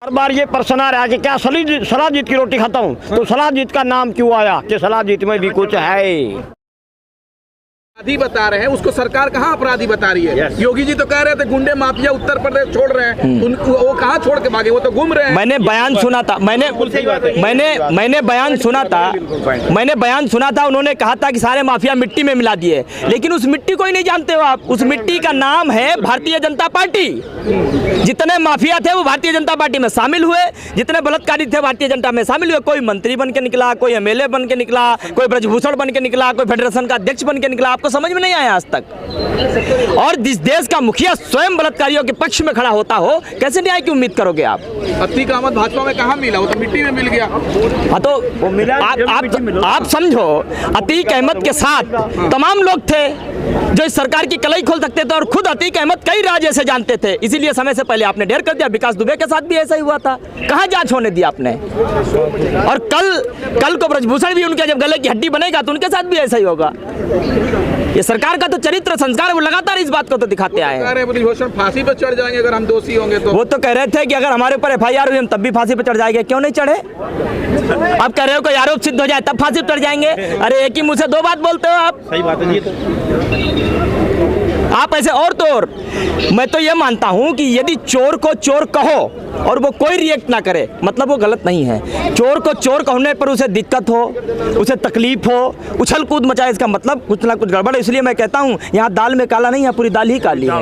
हर बार ये प्रश्न आ रहा है कि क्या सलाहजीत की रोटी खाता हूँ, तो सलाहजीत का नाम क्यों आया कि सलाहजीत में भी कुछ है। अपराधी बता रहे हैं, उसको सरकार कहाँ अपराधी बता रही है। योगी जी तो कह रहे थे गुंडे माफिया उत्तर प्रदेश छोड़ रहे हैं, वो कहाँ छोड़ के भागे, वो तो घूम रहे हैं। मैंने बयान सुना था, मैंने बयान सुना था, उन्होंने कहा था कि सारे माफिया मिट्टी में मिला दिए, लेकिन उस मिट्टी को ही नहीं जानते हो आप। उस मिट्टी का नाम है भारतीय जनता पार्टी। जितने माफिया थे वो भारतीय जनता पार्टी में शामिल हुए, जितने बलात्कारी थे भारतीय जनता में शामिल हुए। कोई मंत्री बन के निकला, कोई एमएलए बन के निकला, कोई ब्रजभूषण बन के निकला, कोई फेडरेशन का अध्यक्ष बन के निकला। आपको समझ में नहीं आया आज तक। और जिस देश का मुखिया स्वयं बलात्कारियों के पक्ष में खड़ा होता हो, कैसे न्याय की उम्मीद करोगे आप। अतीक अहमद भाजपा में कहाँ मिला, वो तो मिट्टी में मिल गया। हाँ तो आप समझो, अतीक अहमद के साथ तमाम लोग थे जो इस सरकार की कलई खोल सकते थे, और खुद अतीक अहमद कई राज ऐसे जानते थे, इसीलिए समय से पहले आपने ढेर कर दिया। विकास दुबे के साथ भी ऐसा ही हुआ था, कहाँ जांच होने दिया आपने। और कल को ब्रजभूषण भी उनके जब गले की हड्डी बनेगा तो उनके साथ भी ऐसा ही होगा। ये सरकार का तो चरित्र संस्कार, वो लगातार इस बात को तो दिखाते आए हैं। ब्रजभूषण फांसी पर चढ़ जाएंगे अगर हम दोषी होंगे तो। वो तो कह रहे थे कि अगर हमारे ऊपर एफआईआर हुई हम तब भी फांसी पर चढ़ जाएंगे। क्यों नहीं चढ़े? आप कह रहे हो कोई आरोप सिद्ध हो जाए तब फांसी पर चढ़ जाएंगे। अरे एक ही मुंह से दो बात बोलते हो आप। सही बात है जी। आप ऐसे और तो और, मैं तो ये मानता हूं कि यदि चोर को चोर कहो और वो कोई रिएक्ट ना करे, मतलब वो गलत नहीं है। चोर को चोर कहने पर उसे दिक्कत हो, उसे तकलीफ हो, उछल कूद मचाए, इसका मतलब कुछ ना कुछ गड़बड़ है। इसलिए मैं कहता हूं यहाँ दाल में काला नहीं है, पूरी दाल ही काली है।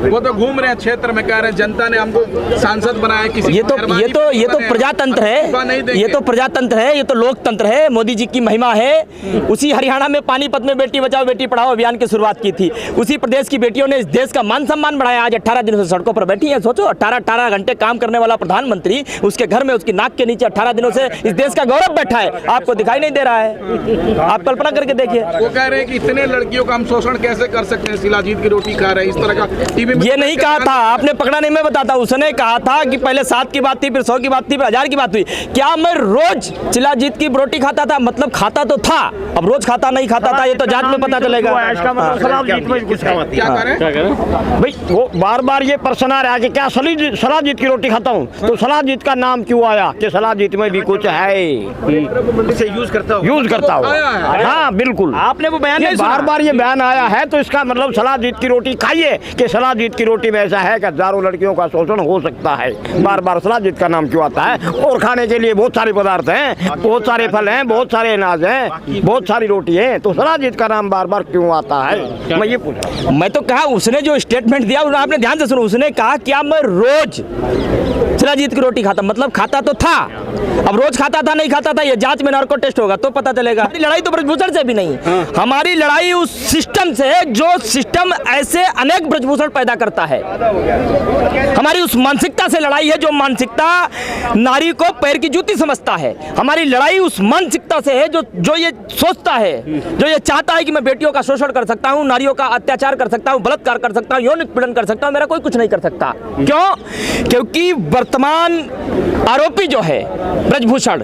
वो तो घूम रहे हैं क्षेत्र में, कह रहे हैं जनता ने हमको सांसद बनाया। किसी ये तो प्रजातंत्र है, ये तो प्रजातंत्र है, ये तो लोकतंत्र है। मोदी जी की महिमा है। उसी हरियाणा में पानीपत में बेटी बचाओ बेटी पढ़ाओ अभियान की शुरुआत की थी। उसी प्रदेश की बेटियों ने इस देश का मान सम्मान बढ़ाया। आज 18 दिनों से सड़कों पर बैठी हैं। सोचो, 18 घंटे काम करने वाला प्रधानमंत्री, उसके घर में उसकी नाक के नीचे 18 दिनों से इस देश का गौरव बैठा है। आपको दिखाई नहीं दे रहा है? आप कल्पना करके देखिए। वो कह रहे हैं कि इतने लड़कियों का हम शोषण कैसे कर सकते हैं, शिलाजीत की रोटी खा रहे हैं, इस तरह का टीवी में। ये नहीं कहा था आपने, पकड़ा नहीं, मैं बताता हूं। उसने कहा था कि पहले 7 की बात थी, फिर 100 की बात थी, फिर 1000 की बात हुई। क्या मैं रोज शिलाजीत की रोटी खाता था? मतलब खाता तो था, अब रोज खाता नहीं खाता था ये तो जांच में पता चलेगा। भाई वो बार ये प्रश्न आ रहा है कि क्या सलाहजीत की रोटी खाता हूँ, तो सलाहजीत का नाम क्यों आया कि सलाहजीत में भी कुछ है। इसे यूज करता हूँ। हाँ बिल्कुल, आपने वो बयान बार ये बयान आया है, तो इसका मतलब सलाहजीत की रोटी खाइए कि सलाहजीत की रोटी में ऐसा है कि हजारों लड़कियों का शोषण हो सकता है। बार सलाहजीत का नाम क्यों आता है? और खाने के लिए बहुत सारे पदार्थ हैं, बहुत सारे फल हैं, बहुत सारे अनाज हैं, बहुत सारी रोटी है, तो सलाहजीत का नाम बार क्यों आता है? मैं ये पूछ रहा हूँ। मैं तो कहा, उसने जो स्टेटमेंट दिया आपने ध्यान से सुनो। उसने कहा क्या मैं रोज शिलाजीत की रोटी खाता, मतलब खाता तो था, अब रोज खाता था नहीं खाता था, ये जांच में नार्को टेस्ट होगा तो पता चलेगा। हमारी लड़ाई तो ब्रजभूषण से भी नहीं, हमारी लड़ाई उस सिस्टम से है जो सिस्टम ऐसे अनेक ब्रजभूषण पैदा करता है। हमारी उस मानसिकता से लड़ाई है जो मानसिकता नारी को पैर की जूती समझता है। हमारी लड़ाई उस मानसिकता से है जो ये सोचता है, जो ये चाहता है कि मैं बेटियों का शोषण कर सकता हूँ, नारियों का अत्याचार कर सकता हूँ, बलात्कार कर सकता हूँ, यौन उत्पीड़न कर सकता हूँ, मेरा कोई कुछ नहीं कर सकता। क्यों? क्योंकि वर्तमान आरोपी जो है ब्रजभूषण,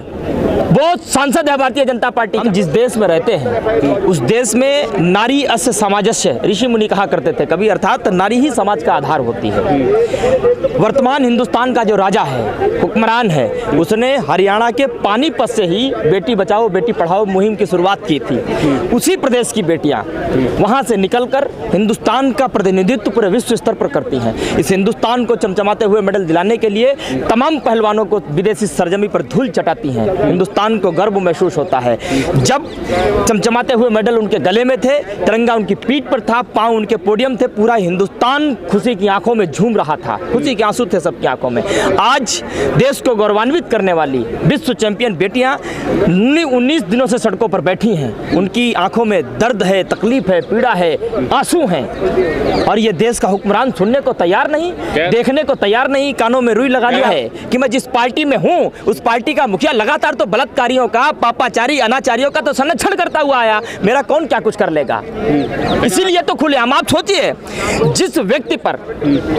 वो सांसद है भारतीय जनता पार्टी। हम जिस देश में रहते हैं उस देश में नारी अस्य समाजस्य ऋषि मुनि कहा करते थे कभी, अर्थात नारी ही समाज का आधार होती है। वर्तमान हिंदुस्तान का जो राजा है, हुक्मरान है, उसने हरियाणा के पानीपत से ही बेटी बचाओ बेटी पढ़ाओ मुहिम की शुरुआत की थी। उसी प्रदेश की बेटियां वहां से निकलकर हिंदुस्तान का प्रतिनिधित्व पूरे विश्व स्तर पर करती हैं। इस हिंदुस्तान को चमचमाते हुए मेडल दिलाने के लिए तमाम पहलवानों को विदेशी सरजमी पर धूल चटाती हैं। हिंदुस्तान को गर्व महसूस होता है जब चमचमाते हुए मेडल उनके गले में थे, तिरंगा उनकी पीठ पर था, पांव उनके पोडियम थे, पूरा हिंदुस्तान खुशी की आंखों में झूम रहा था, खुशी के आंसू थे सबकी आंखों में। आज देश को गौरवान्वित करने वाली विश्व चैंपियन बेटियां 19 दिनों से सड़कों पर बैठी हैं। उनकी आंखों में दर्द है, तकलीफ है, पीड़ा है, आंसू हैं, और ये देश का हुक्मरान सुनने को तैयार नहीं, देखने को तैयार नहीं, कानों में रुई लगा लिया है कि मैं जिस पार्टी में हूँ उस पार्टी का मुखिया लगातार तो बलात्कार बलात्कारियों का, पापाचारी, अनाचारियों का तो संरक्षण करता हुआ आया, मेरा कौन क्या कुछ कर लेगा। इसीलिए तो खुलेआम आप सोचिए, जिस व्यक्ति पर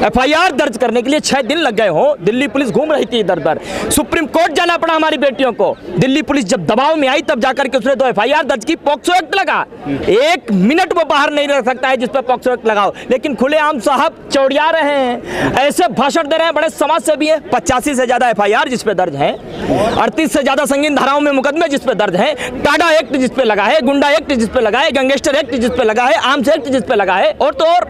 FIR दर्ज करने के लिए 6 दिन लग गए हो, दिल्ली पुलिस घूम रही थी इधर उधर, सुप्रीम कोर्ट जाना पड़ा हमारी बेटियों को, दिल्ली पुलिस जब दबाव में आई तब जाकर के उसने 2 FIR दर्ज की, पॉक्सो एक्ट लगा। 1 मिनट वो बाहर नहीं रह सकता है जिस पर पॉक्सो एक्ट लगाओ, लेकिन खुलेआम साहब चौड़िया रहे हैं, ऐसे भाषण दे रहे हैं, बड़े समाज सेवी हैं। 85 से ज्यादा FIR जिस पे दर्ज है, 38 से ज्यादा संगीन धाराओं में मुकदमे जिस पे दर्ज है, टाडा एक्ट जिस पे लगा है, गुंडा एक्ट जिस पे लगा है, गैंगस्टर एक्ट जिस पे लगा है, आर्म्स एक्ट जिस पे लगा है, और तो और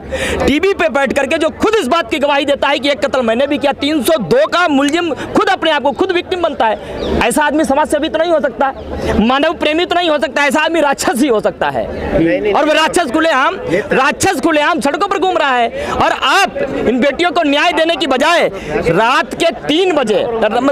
टीवी पे बैठ करके जो खुद इस बात की गवाही देता है कि एक कत्ल मैंने भी किया, 302 का मुलजिम खुद अपने आप को खुद विक्टिम बनता है। ऐसा आदमी समाज सेवी तो नहीं हो सकता, मानव प्रेमी तो नहीं हो सकता, ऐसा आदमी राक्षस ही हो सकता है। और वो राक्षस खुलेआम सड़कों पर घूम रहा है। और आप इन बेटियों को न्याय देने की बजाय रात के 3 बजे,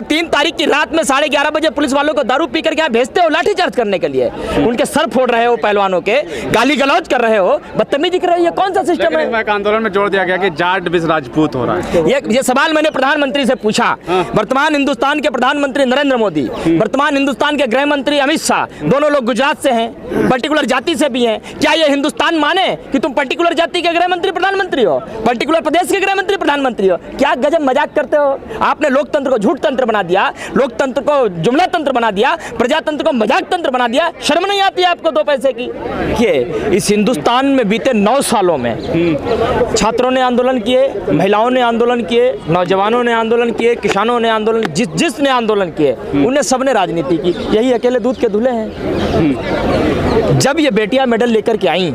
3 तारीख की रात में 11:30 बजे पुलिस वालों को दारू पी करके भेजते हो लाठीचार्ज करने के लिए, उनके सर फोड़ रहे हो, पहलवानों के गाली गलौज कर रहे हो, बदतमीजी कर रहे हो, ये कौन सा सिस्टम है? आंदोलन में जोड़ दिया गया कि जाट विस राजपूत हो रहा है। ये सवाल मैंने प्रधानमंत्री से पूछा। वर्तमान हिंदुस्तान के प्रधानमंत्री नरेंद्र मोदी, वर्तमान हिंदुस्तान के गृह मंत्री अमित शाह, दोनों लोग गुजरात से हैं, पर्टिकुलर जाति से भी हैं। क्या ये हिंदुस्तान माने कि तुम पर्टिकुलर जाति के गृह मंत्री प्रधानमंत्री हो, पर्टिकुलर प्रदेश के गृह मंत्री प्रधानमंत्री हो? क्या गजब मजाक करते हो। आपने लोकतंत्र को झूठ तंत्र बना दिया, लोकतंत्र को जुमला तंत्र बना दिया, प्रजातंत्र को मजाक तंत्र बना दिया। शर्म नहीं आती है आपको 2 पैसे की? ये इस हिंदुस्तान में बीते 9 सालों में छात्रों ने आंदोलन किए, महिलाओं ने आंदोलन किए, नौजवानों ने आंदोलन किए, किसानों ने आंदोलन, जिसने आंदोलन किए उन्हें सबने राजनीति की। यही अकेले दूध के धुले हैं। जब ये बेटियां मेडल लेकर के आई,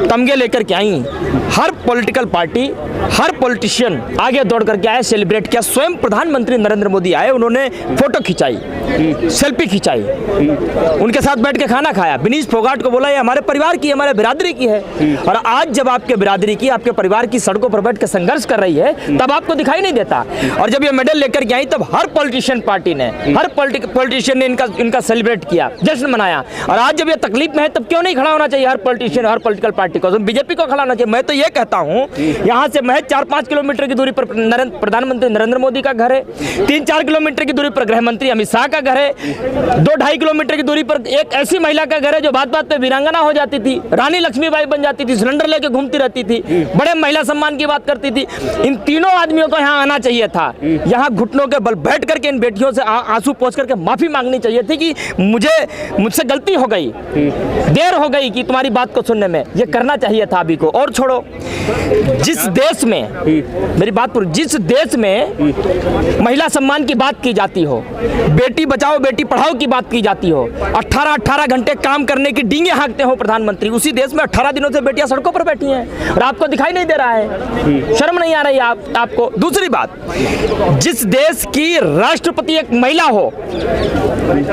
तमगे लेकर के आई, हर पॉलिटिकल पार्टी, हर पॉलिटिशियन आगे दौड़ करके आए, सेलिब्रेट किया। स्वयं प्रधानमंत्री नरेंद्र मोदी आए, उन्होंने फोटो खिंचाई, सेल्फी खिंचाई, उनके साथ बैठ के खाना खाया। विनीश फोगाट को बोला ये हमारे परिवार की, हमारे बिरादरी की है। और आज जब आपके बिरादरी की, आपके परिवार की सड़कों पर बैठ के संघर्ष कर रही है, तब आपको दिखाई नहीं देता। और जब ये मेडल लेकर के आई, तब हर पॉलिटिशियन पार्टी ने, हर पॉलिटिशियन ने इनका सेलिब्रेट किया, जश्न मनाया। और आज जब ये तकलीफ में है, तब क्यों नहीं खड़ा होना चाहिए हर पॉलिटिशियन, हर पॉलिटिकल पार्टी को? बीजेपी को खड़ा होना चाहिए। मैं तो ये कहता हूँ, यहाँ से महज 4-5 किलोमीटर की दूरी पर प्रधानमंत्री नरेंद्र मोदी का घर है, 3-4 किलोमीटर की दूरी पर गृह मंत्री अमित शाह का घर है, 2-2.5 किलोमीटर की दूरी पर एक ऐसी महिला का घर है जो बात-बात पे वीरांगना हो जाती थी, रानी लक्ष्मीबाई बन जाती थी, सिलेंडर लेके घूमती रहती थी, बड़े महिला सम्मान की बात करती थी। इन तीनों आदमियों को यहाँ आना चाहिए था। यहाँ घुटनों के बल बैठ करके इन बेटियों से आंसू पोंछ करके माफी मांगनी चाहिए थी कि मुझसे गलती हो गई, देर हो गई कि तुम्हारी बात को सुनने में। ये करना चाहिए था अभी को। और छोड़ो, जिस देश में, मेरी बात पर, जिस देश में महिला सम्मान की बात की जाती हो, बेटी बचाओ बेटी पढ़ाओ की बात की जाती हो, 18 घंटे काम करने की डींगे हाँकते हो प्रधानमंत्री, उसी देश में 18 दिनों से बेटियां सड़कों पर बैठी हैं और आपको दिखाई नहीं दे रहा है। शर्म नहीं आ रही आपको? दूसरी बात, जिस देश की राष्ट्रपति एक महिला हो,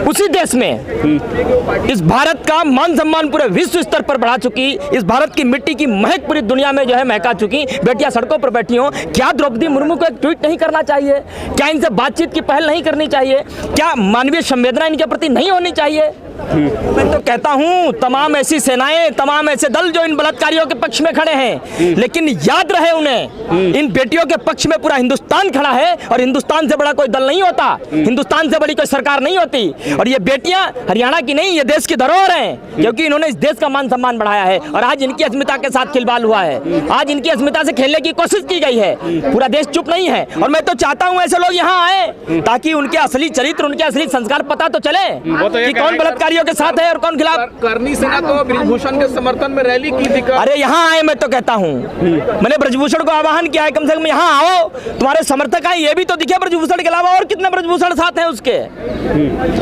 उसी देश में इस भारत का मान सम्मान पूरे विश्व स्तर पर बढ़ा चुकी, इस भारत की मिट्टी की महक पूरी दुनिया में जो है महका चुकी बेटियां सड़कों पर बैठी हो। क्या द्रौपदी मुर्मू को एक ट्वीट नहीं करना चाहिए? क्या इनसे बातचीत की पहल नहीं करनी चाहिए? क्या मानवीय संवेदना इनके प्रति नहीं होनी चाहिए? मैं तो कहता हूं, तमाम ऐसी सेनाएं, तमाम ऐसे दल जो इन बलात्कारियों के पक्ष में खड़े हैं, लेकिन याद रहे उन्हें, इन बेटियों के पक्ष में पूरा हिंदुस्तान खड़ा है और हिंदुस्तान से बड़ा कोई दल नहीं होता, हिंदुस्तान से बड़ी कोई सरकार नहीं होती। और ये बेटियां हरियाणा की नहीं, ये देश की धरोहर हैं, क्योंकि इन्होंने इस देश का मान सम्मान बढ़ाया है। और आज इनकी अस्मिता के साथ खिलवाड़ हुआ है, आज इनकी अस्मिता से खेलने की कोशिश की गई है। पूरा देश चुप नहीं है। और मैं तो चाहता हूं ऐसे लोग यहाँ आए, ताकि उनके असली चरित्र, उनके असली संस्कार पता तो चले कि कौन बलात्कारियों के साथ है और कौन खिलाफ। करनी सेना तो ब्रजभूषण के समर्थन में रैली की थी। अरे यहाँ आए, मैं तो कहता हूँ, मैंने ब्रजभूषण को आह्वान किया है, कम से कम यहाँ आओ, तुम्हारे समर्थक आए, ये भी तो दिखे ब्रजभूषण के अलावा और कितने ब्रजभूषण साथ हैं उसके।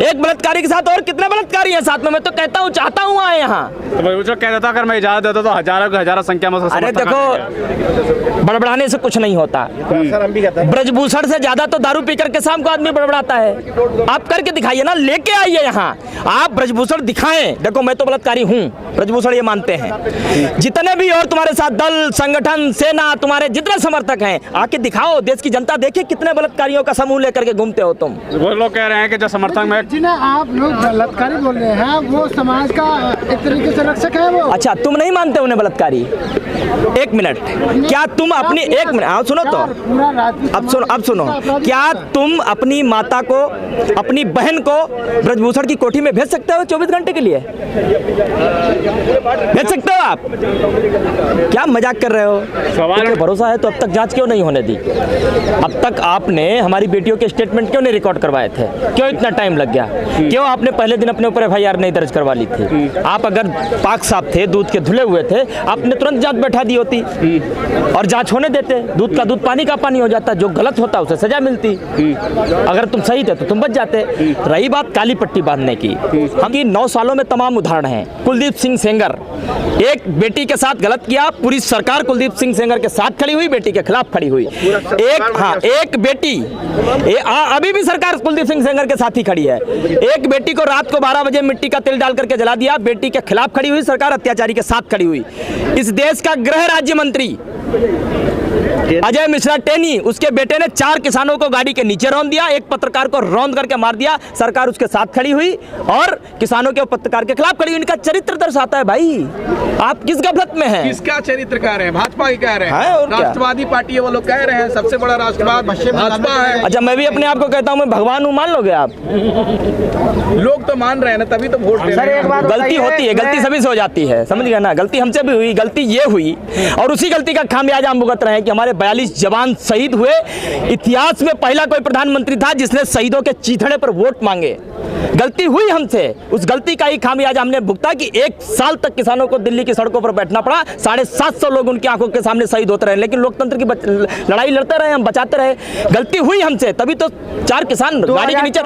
एक बलात्कारी के साथ और कितने बलात्कारी हैं साथ में? मैं तो कहता हूँ, चाहता हूँ आए यहाँ। तो कहता था अगर मैं इजाजत देता तो हजारों संख्या में। अरे देखो, बड़बड़ाने से कुछ नहीं होता। ब्रजभूषण से ज्यादा तो दारू पी करके शाम को आदमी बड़बड़ाता है। आप करके दिखाइए ना, लेके आइए यहाँ। आप ब्रजभूषण दिखाएं, देखो मैं तो बलात्कारी हूं, ब्रजभूषण ये मानते हैं, जितने भी और तुम्हारे साथ दल, संगठन, सेना, तुम्हारे जितने समर्थक हैं, आके दिखाओ, देश की जनता देखे कितने बलात्कारियों का समूह लेकर के घूमते हो तुम। वो लोग कह रहे हैं कि जो समर्थक में जिन्हें आप लोग बलात्कारी बोल रहे हैं वो समाज का एक तरीके से रक्षक है वो। अच्छा, तुम नहीं मानते उन्हें बलात्कारी? एक मिनट, क्या तुम अपनी, एक मिनट आओ सुनो तो, अब सुनो, क्या तुम अपनी माता को, अपनी बहन को ब्रजभूषण की कोठी में भेज सकते हो 24 घंटे के लिए? भेज सकते हो आप? क्या मजाक कर रहे हो? सवाल भरोसा है तो अब तक जांच क्यों नहीं होने दी? अब तक आपने हमारी बेटियों के स्टेटमेंट क्यों नहीं रिकॉर्ड करवाए थे? क्यों इतना टाइम लग गया? क्यों आपने पहले दिन अपने ऊपर एफआईआर नहीं दर्ज करवा ली थी? आप अगर पाक साफ थे, दूध के धुले हुए थे, आपने तुरंत जांच बैठा दी होती और जांच होने देते। दूध का दूध, पानी का पानी हो जाता। जो गलत होता उसे सजा मिलती। अगर तुम सही थे तो तुम बच जाते। रही बात काली पट्टी बांधने की, हम 9 सालों में तमाम उदाहरण हैं। कुलदीप सिंह सेंगर, एक बेटी के साथ गलत किया, पूरी सरकार कुलदीप सिंह सेंगर के साथ खड़ी हुई, बेटी के खिलाफ खड़ी हुई। एक बेटी, अभी भी सरकार कुलदीप सिंह सेंगर के साथ ही खड़ी है। एक बेटी को रात को 12 बजे मिट्टी का तेल डाल करके जला दिया, बेटी के खिलाफ खड़ी हुई सरकार, अत्याचारी के साथ खड़ी हुई। इस देश का गृह राज्य मंत्री अजय मिश्रा टेनी, उसके बेटे ने 4 किसानों को गाड़ी के नीचे रौंद दिया, एक पत्रकार को रौंद करके मार दिया, सरकार उसके साथ खड़ी हुई और किसानों के पत्रकार के खिलाफ खड़ी हुई। इनका चरित्र दर्शाता है भाई। आप किस गफलत में हैं? किसका चरित्र कह रहे हैं? भाजपा की कह रहे है, हैं, और क्या? राष्ट्रवादी पार्टी है, वो लोग कह रहे हैं सबसे बड़ा राष्ट्रवाद भाजपा है। अच्छा, मैं भी अपने आप को कहता हूं मैं भगवान हूं, मान लोगे आप? लोग तो मान रहे हैं ना, तभी तो वोट दे रहे हैं। गलती होती है, गलती सभी से हो जाती है, समझ गए ना? गलती हमसे भी हुई, गलती ये हुई और उसी गलती का खामियाजा हम भुगत रहे हैं कि हमारे 42 जवान शहीद हुए। इतिहास में पहला कोई प्रधानमंत्री था जिसने शहीदों के चीथड़े पर वोट मांगे। गलती हुई हमसे, उस गलती का ही खामियाजा हमने भुगता कि 1 साल तक किसानों को दिल्ली की सड़कों पर बैठना पड़ा। 750 लोग उनकी आंखों के सामने शहीद होते रहे, लेकिन लोकतंत्र की लड़ाई लड़ते रहे, हम बचाते रहे। गलती हुई हमसे, तभी तो 4 किसान गाड़ी के नीचे